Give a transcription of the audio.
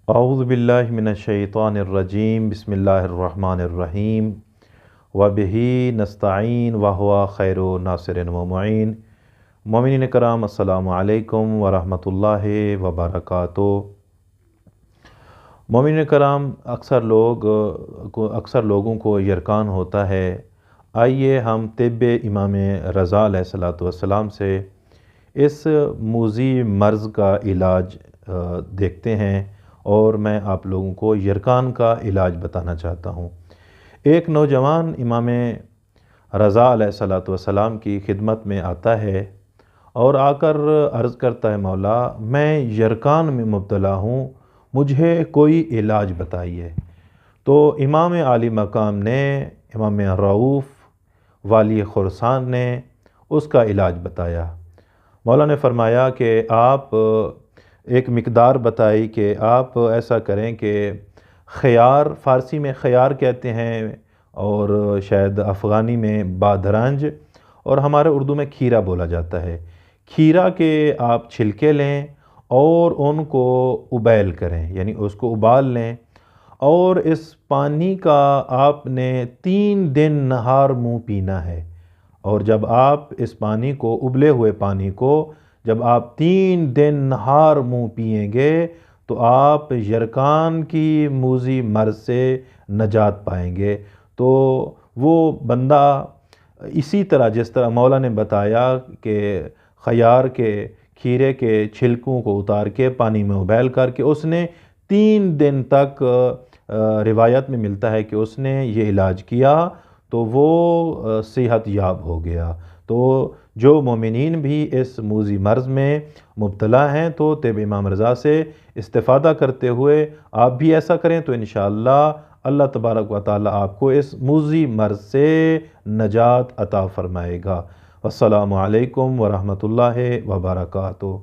اعوذ باللہ من الشیطان الرجیم بسم اللہ الرحمن الرحیم وبہ نستعین وہو خیر ناصر و معین۔ مومنین کرام السلام علیکم ورحمۃ اللہ وبرکاتہ۔ مومنین کرام، اکثر لوگوں کو یرکان ہوتا ہے۔ آئیے ہم طب امام رضا علیہ الصلوۃ والسلام سے اس موذی مرض کا علاج دیکھتے ہیں، اور میں آپ لوگوں کو یرکان کا علاج بتانا چاہتا ہوں۔ ایک نوجوان امام رضا علیہ الصلوۃ والسلام کی خدمت میں آتا ہے اور آ کر عرض کرتا ہے، مولا میں یرکان میں مبتلا ہوں، مجھے کوئی علاج بتائیے۔ تو امام عالی مقام نے، امام رؤوف والی خراسان نے اس کا علاج بتایا۔ مولا نے فرمایا کہ آپ ایک مقدار بتائی کہ آپ ایسا کریں کہ خیار، فارسی میں خیار کہتے ہیں اور شاید افغانی میں بادرنج، اور ہمارے اردو میں کھیرا بولا جاتا ہے۔ کھیرا کے آپ چھلکے لیں اور ان کو ابیل کریں، یعنی اس کو ابال لیں، اور اس پانی کا آپ نے 3 دن نہار منہ پینا ہے۔ اور جب آپ اس پانی کو، ابلے ہوئے پانی کو، جب آپ 3 دن نہار منہ پئیں گے تو آپ یرکان کی موذی مرض سے نجات پائیں گے۔ تو وہ بندہ اسی طرح، جس طرح مولا نے بتایا کہ خیار کے، کھیرے کے چھلکوں کو اتار کے پانی میں ابیل کر کے اس نے 3 دن تک، روایت میں ملتا ہے کہ اس نے یہ علاج کیا تو وہ صحت یاب ہو گیا۔ تو جو مومنین بھی اس موذی مرض میں مبتلا ہیں تو طب امام رضا سے استفادہ کرتے ہوئے آپ بھی ایسا کریں تو انشاءاللہ اللہ تبارک و تعالی آپ کو اس موذی مرض سے نجات عطا فرمائے گا۔ السلام علیکم ورحمۃ اللہ وبرکاتہ۔